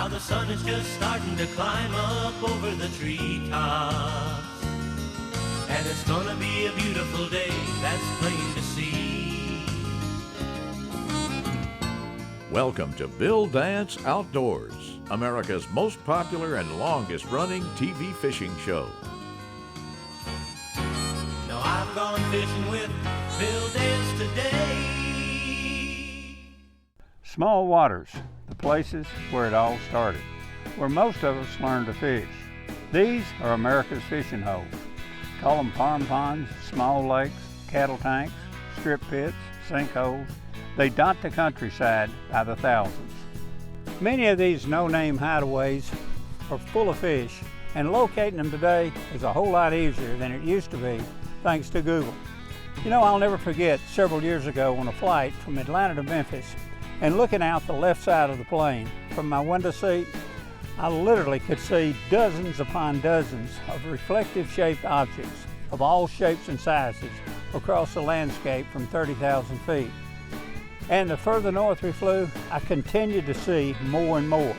Now the sun is just starting to climb up over the treetops, and it's gonna be a beautiful day, that's plain to see. Welcome to Bill Dance Outdoors, America's most popular and longest running TV fishing show. Now I've gone fishing with Bill Dance today. Small waters, the places where it all started, where most of us learned to fish. These are America's fishing holes. Call them farm ponds, small lakes, cattle tanks, strip pits, sinkholes. They dot the countryside by the thousands. Many of these no-name hideaways are full of fish, and locating them today is a whole lot easier than it used to be thanks to Google. You know, I'll never forget several years ago on a flight from Atlanta to Memphis, and looking out the left side of the plane from my window seat, I literally could see dozens upon dozens of reflective shaped objects of all shapes and sizes across the landscape from 30,000 feet. And the further north we flew, I continued to see more and more.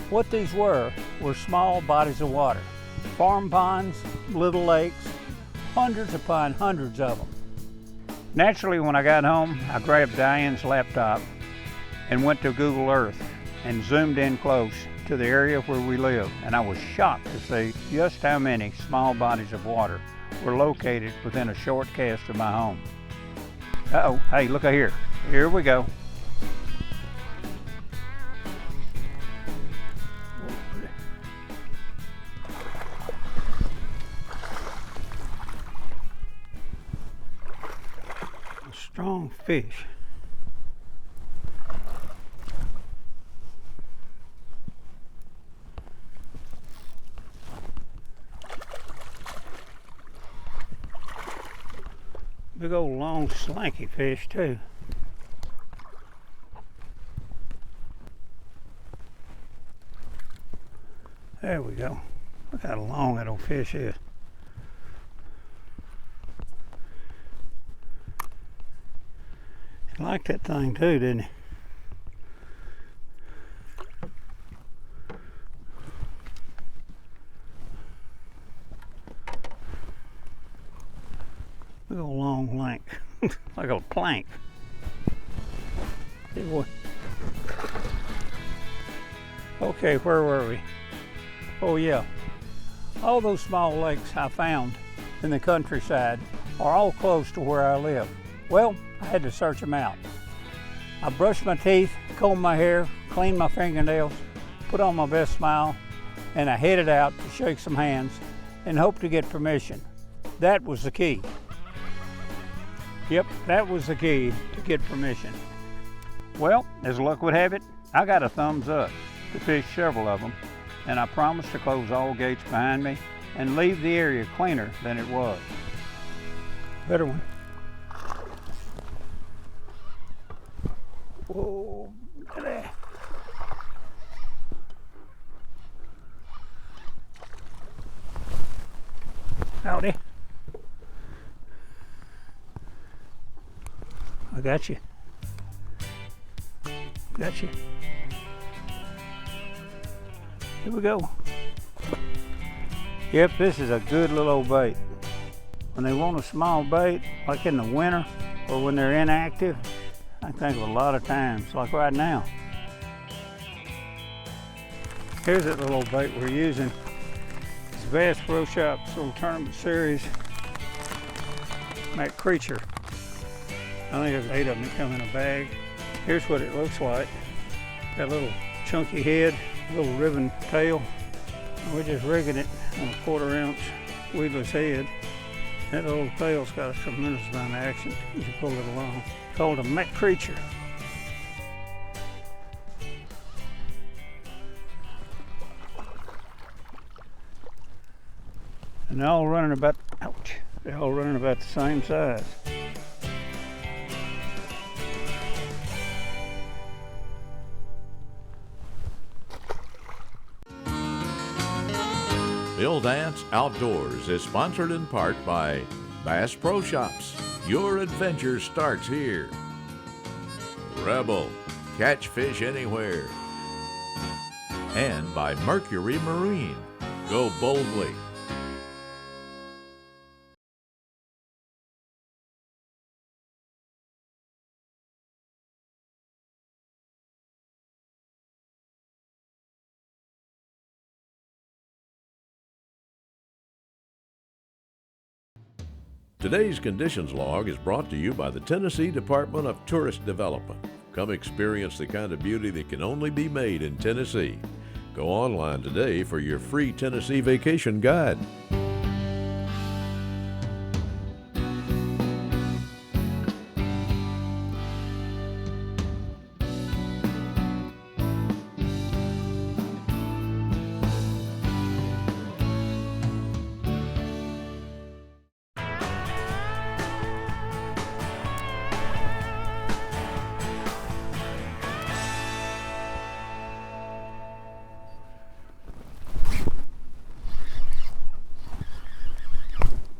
What these were small bodies of water, farm ponds, little lakes, hundreds upon hundreds of them. Naturally, when I got home, I grabbed Diane's laptop and went to Google Earth and zoomed in close to the area where we live, and I was shocked to see just how many small bodies of water were located within a short cast of my home. Uh-oh, hey, look out here. Here we go. A strong fish. Big old long slanky fish too. There we go. Look how long that old fish is. He liked that thing too, didn't he? Big old long length, like a plank. See what? Okay, where were we? Oh yeah, all those small lakes I found in the countryside are all close to where I live. Well, I had to search them out. I brushed my teeth, combed my hair, cleaned my fingernails, put on my best smile, and I headed out to shake some hands and hope to get permission. That was the key. Yep, that was the key to get permission. Well, as luck would have it, I got a thumbs up to fish several of them, and I promised to close all gates behind me and leave the area cleaner than it was. Better one. Whoa, look at that. Howdy. I got you. Got you. Here we go. Yep, this is a good little old bait. When they want a small bait, like in the winter or when they're inactive, I think of a lot of times, like right now. Here's that little old bait we're using. It's Bass Pro Shops little tournament series McCreature. I think there's 8 of them that come in a bag. Here's what it looks like. Got a little chunky head, a little ribbon tail. We're just rigging it on a 1/4 ounce weedless head. That little tail's got a tremendous amount of action as you pull it along. Called a McCreature. And they're all running about, ouch, they're all running about the same size. Bill Dance Outdoors is sponsored in part by Bass Pro Shops. Your adventure starts here. Rebel, catch fish anywhere. and by Mercury Marine. Go boldly. Today's Conditions Log is brought to you by the Tennessee Department of Tourist Development. Come experience the kind of beauty that can only be made in Tennessee. Go online today for your free Tennessee vacation guide.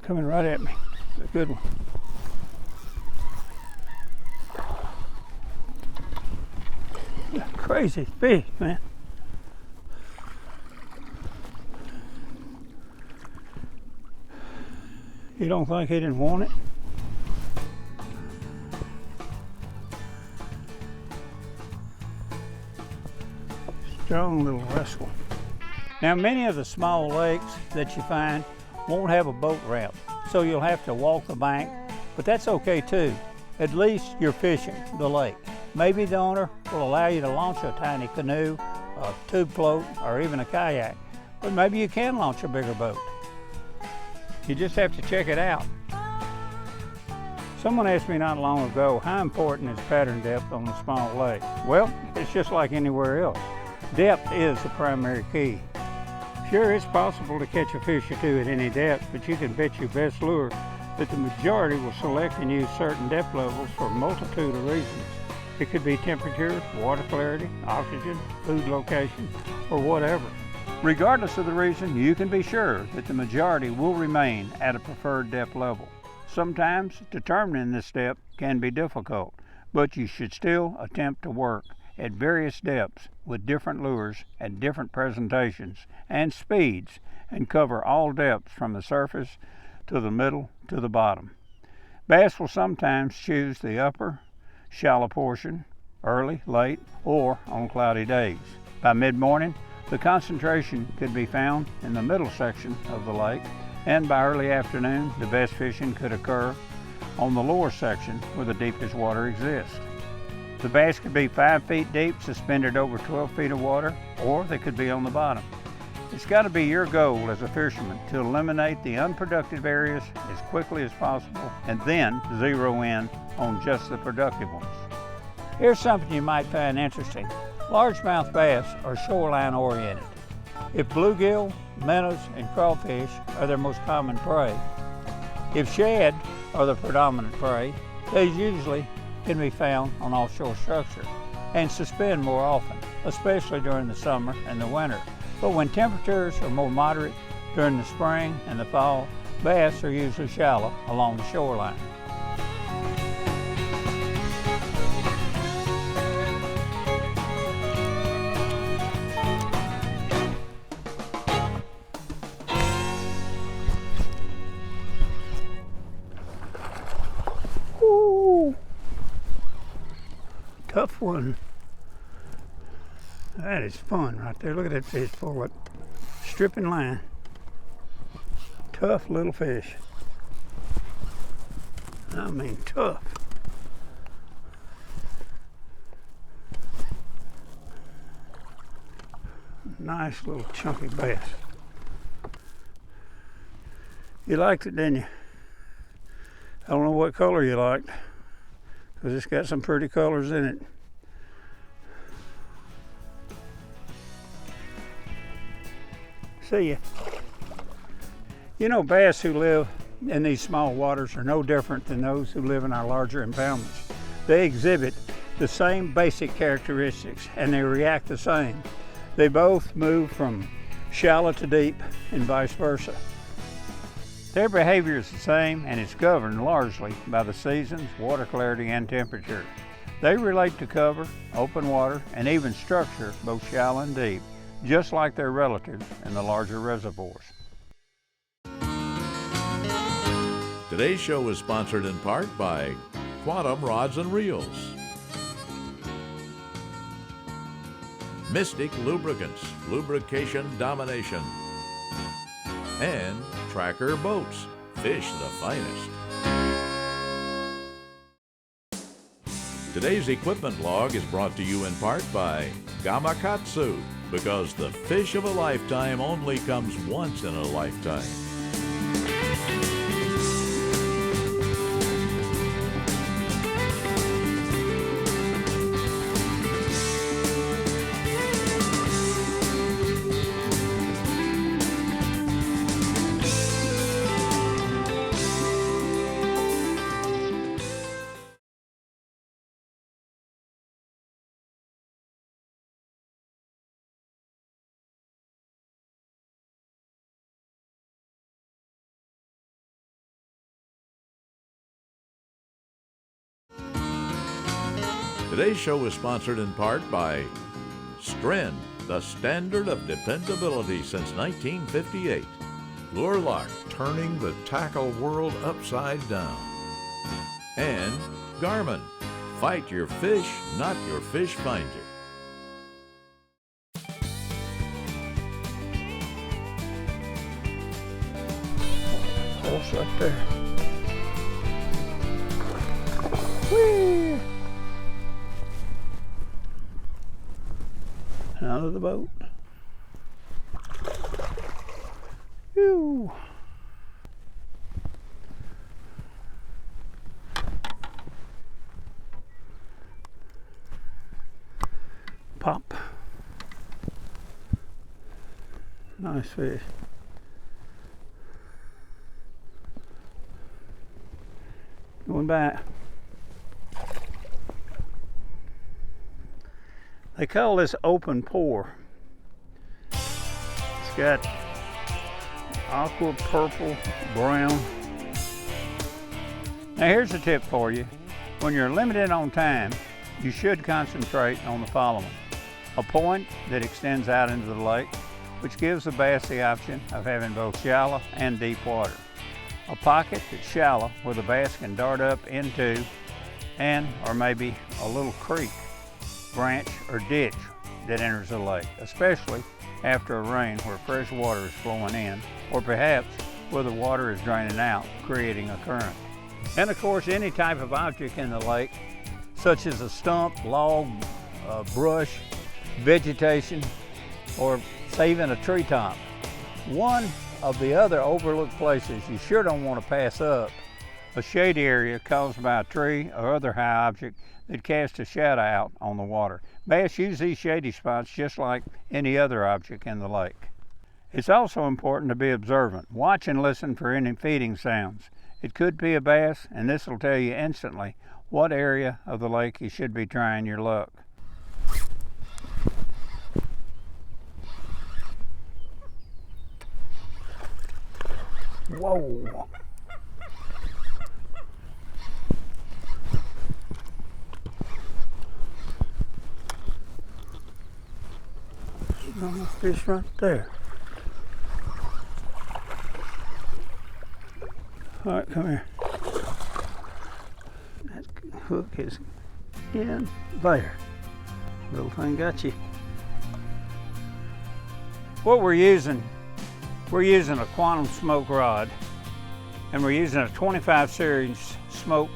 Coming right at me. It's a good one. Crazy fish, man. You don't think he didn't want it? Strong little rascal. Now, many of the small lakes that you find won't have a boat ramp, so you'll have to walk the bank, but that's okay too. At least you're fishing the lake. Maybe the owner will allow you to launch a tiny canoe, a tube float, or even a kayak, but maybe you can launch a bigger boat. You just have to check it out. Someone asked me not long ago, how important is pattern depth on a small lake? Well, it's just like anywhere else. Depth is the primary key. Sure, it's possible to catch a fish or two at any depth, but you can bet your best lure that the majority will select and use certain depth levels for a multitude of reasons. It could be temperature, water clarity, oxygen, food location, or whatever. Regardless of the reason, you can be sure that the majority will remain at a preferred depth level. Sometimes determining this depth can be difficult, but you should still attempt to work at various depths with different lures and different presentations and speeds, and cover all depths from the surface to the middle to the bottom. Bass will sometimes choose the upper, shallow portion, early, late, or on cloudy days. By mid-morning, the concentration could be found in the middle section of the lake, and by early afternoon, the best fishing could occur on the lower section where the deepest water exists. The bass could be 5 feet deep, suspended over 12 feet of water, or they could be on the bottom. It's got to be your goal as a fisherman to eliminate the unproductive areas as quickly as possible and then zero in on just the productive ones. Here's something you might find interesting. Largemouth bass are shoreline oriented. If bluegill, minnows, and crawfish are their most common prey, if shad are the predominant prey, they usually can be found on offshore structure and suspend more often, especially during the summer and the winter. But when temperatures are more moderate during the spring and the fall, bass are usually shallow along the shoreline. Ooh. Tough one. That is fun right there. Look at that fish pull it. Stripping line. Tough little fish. I mean tough. Nice little chunky bass. You liked it, didn't you? I don't know what color you liked, because it's got some pretty colors in it. See ya. You know, bass who live in these small waters are no different than those who live in our larger impoundments. They exhibit the same basic characteristics and they react the same. They both move from shallow to deep and vice versa. Their behavior is the same and it's governed largely by the seasons, water clarity, and temperature. They relate to cover, open water, and even structure, both shallow and deep, just like their relatives in the larger reservoirs. Today's show is sponsored in part by Quantum Rods and Reels, Mystic Lubricants, Lubrication Domination, and Tracker Boats, fish the finest. Today's equipment log is brought to you in part by Gamakatsu, because the fish of a lifetime only comes once in a lifetime. Today's show is sponsored in part by Stren, the standard of dependability since 1958. Lure Lock, turning the tackle world upside down. And Garmin, fight your fish, not your fish finder. Horse right there. Whee! And out of the boat. Phew. Pop. Nice fish. Going back. They call this open pour. It's got aqua, purple, brown. Now here's a tip for you. When you're limited on time, you should concentrate on the following. A point that extends out into the lake, which gives the bass the option of having both shallow and deep water. A pocket that's shallow where the bass can dart up into, and or maybe a little creek, branch, or ditch that enters the lake, especially after a rain where fresh water is flowing in, or perhaps where the water is draining out, creating a current. And of course, any type of object in the lake, such as a stump, log, brush, vegetation, or say even a treetop. One of the other overlooked places you sure don't want to pass up, a shady area caused by a tree or other high object that casts a shadow out on the water. Bass use these shady spots just like any other object in the lake. It's also important to be observant. Watch and listen for any feeding sounds. It could be a bass, and this will tell you instantly what area of the lake you should be trying your luck. Whoa! Fish right there. All right, come here. That hook is in there. Little thing got you. What we're using a quantum smoke rod, and we're using a 25 series smoke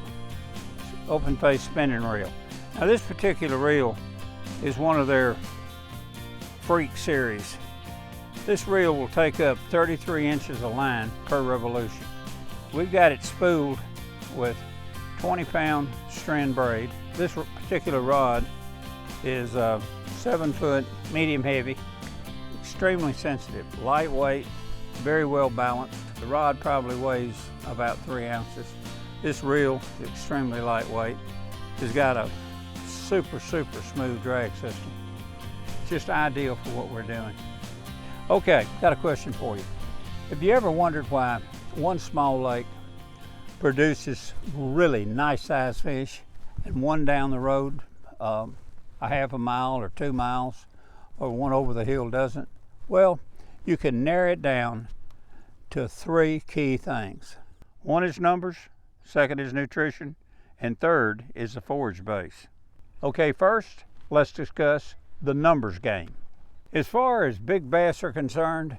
open face spinning reel. Now this particular reel is one of their Freak series. This reel will take up 33 inches of line per revolution. We've got it spooled with 20-pound strand braid. This particular rod is 7 foot, medium heavy, extremely sensitive, lightweight, very well balanced. The rod probably weighs about 3 ounces. This reel is extremely lightweight. It's got a super smooth drag system. Just ideal for what we're doing. Okay, got a question for you. Have you ever wondered why one small lake produces really nice sized fish and one down the road, a half a mile or 2 miles, or one over the hill doesn't? Well, you can narrow it down to 3 key things. One is numbers, second is nutrition, and third is the forage base. Okay, first, let's discuss the numbers game. As far as big bass are concerned,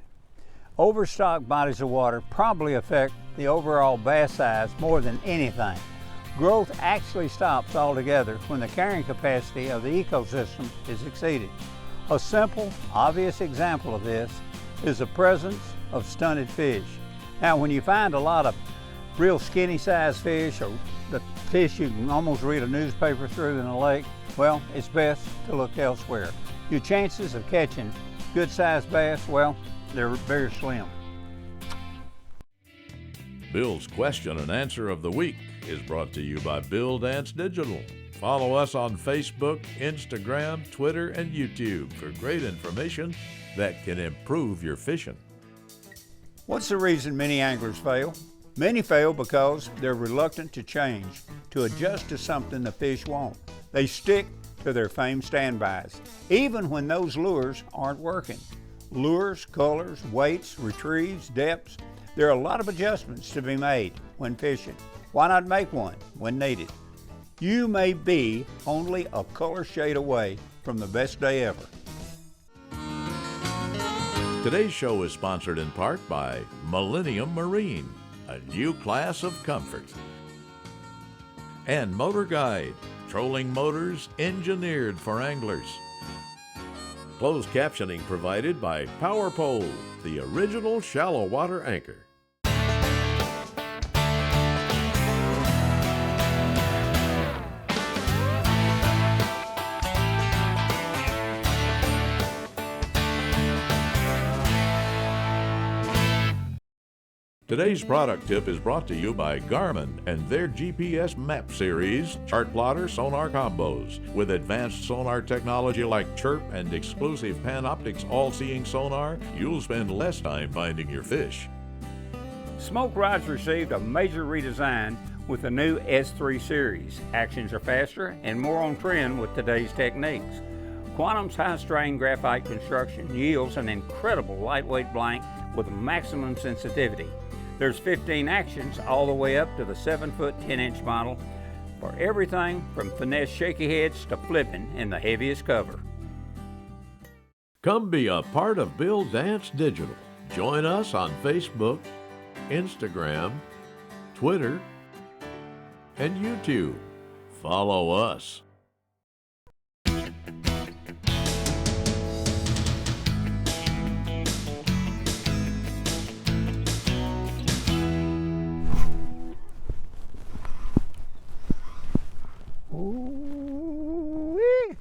overstocked bodies of water probably affect the overall bass size more than anything. Growth actually stops altogether when the carrying capacity of the ecosystem is exceeded. A simple, obvious example of this is the presence of stunted fish. Now, when you find a lot of real skinny sized fish, or the fish you can almost read a newspaper through in a lake, well, it's best to look elsewhere. Your chances of catching good sized bass, well, they're very slim. Bill's question and answer of the week is brought to you by Bill Dance Digital. Follow us on Facebook, Instagram, Twitter, and YouTube for great information that can improve your fishing. What's the reason many anglers fail? Many fail because they're reluctant to change, to adjust to something the fish want. They stick to their famed standbys, even when those lures aren't working. Lures, colors, weights, retrieves, depths, there are a lot of adjustments to be made when fishing. Why not make one when needed? You may be only a color shade away from the best day ever. Today's show is sponsored in part by Millennium Marine, a new class of comfort, and Motor Guide, trolling motors engineered for anglers. Closed captioning provided by Power Pole, the original shallow water anchor. Today's product tip is brought to you by Garmin and their GPS Map Series chart plotter sonar combos. With advanced sonar technology like Chirp and exclusive Panoptix all-seeing sonar, you'll spend less time finding your fish. Smoke rods received a major redesign with the new S3 series. Actions are faster and more on trend with today's techniques. Quantum's high-strain graphite construction yields an incredible lightweight blank with maximum sensitivity. There's 15 actions all the way up to the 7-foot 10-inch model for everything from finesse shaky heads to flipping in the heaviest cover. Come be a part of Bill Dance Digital. Join us on Facebook, Instagram, Twitter, and YouTube. Follow us. Ooh-wee.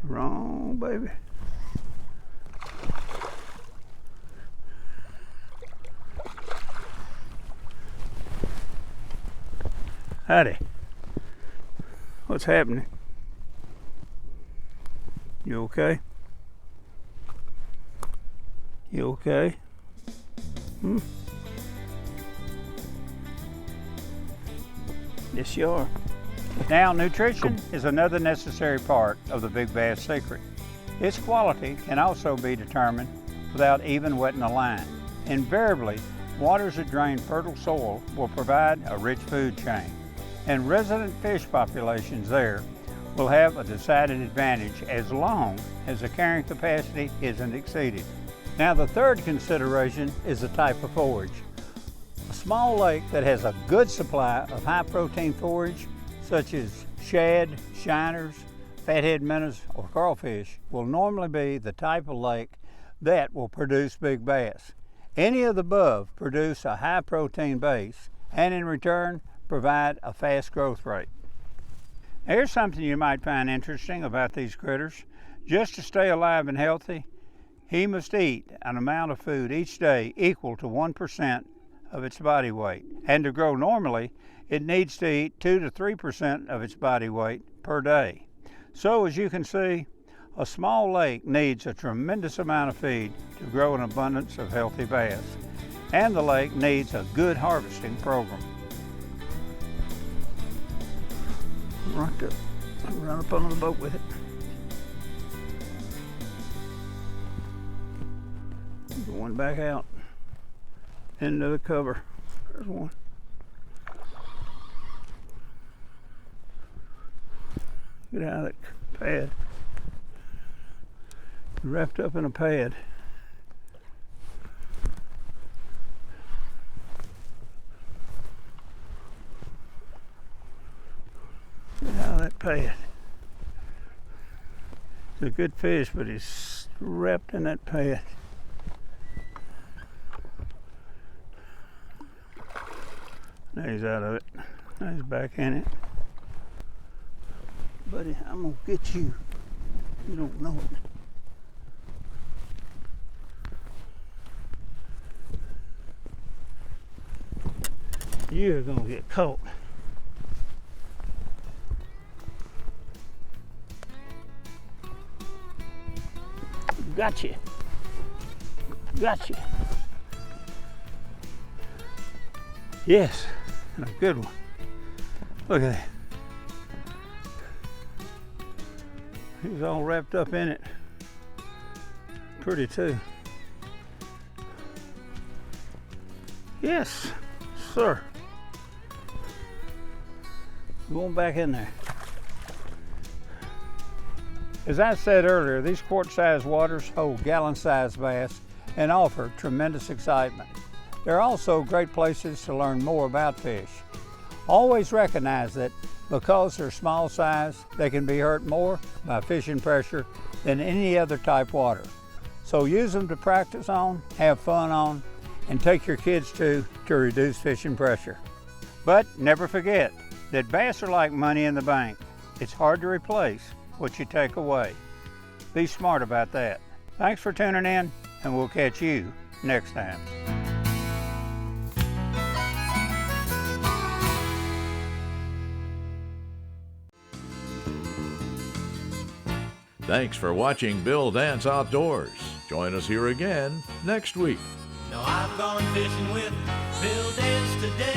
Strong, baby. Howdy. What's happening? You okay? You okay? Yes, you are. Now, nutrition is another necessary part of the big bass secret. Its quality can also be determined without even wetting a line. Invariably, waters that drain fertile soil will provide a rich food chain, and resident fish populations there will have a decided advantage as long as the carrying capacity isn't exceeded. Now, the third consideration is the type of forage. A small lake that has a good supply of high-protein forage, such as shad, shiners, fathead minnows, or crawfish, will normally be the type of lake that will produce big bass. Any of the above produce a high-protein base and in return provide a fast growth rate. Now, here's something you might find interesting about these critters. Just to stay alive and healthy, he must eat an amount of food each day equal to 1% of its body weight. And to grow normally, it needs to eat 2 to 3% of its body weight per day. So as you can see, a small lake needs a tremendous amount of feed to grow an abundance of healthy bass. And the lake needs a good harvesting program. Right there. Run up on the boat with it. Going back out into the cover. There's one. Get out of that pad. Wrapped up in a pad. Get out of that pad. It's a good fish, but he's wrapped in that pad. Now he's out of it. Now he's back in it. Buddy, I'm gonna get you. You don't know it. You're gonna get caught. Gotcha. Gotcha. Yes, and a good one. Look at that. He's all wrapped up in it. Pretty too. Yes, sir. Going back in there. As I said earlier, these quart-sized waters hold gallon-sized bass and offer tremendous excitement. They're also great places to learn more about fish. Always recognize that because they're small size, they can be hurt more by fishing pressure than any other type water. So use them to practice on, have fun on, and take your kids to reduce fishing pressure. But never forget that bass are like money in the bank. It's hard to replace what you take away. Be smart about that. Thanks for tuning in, and we'll catch you next time. Thanks for watching Bill Dance Outdoors. Join us here again next week. Now I've gone fishing with Bill Dance today.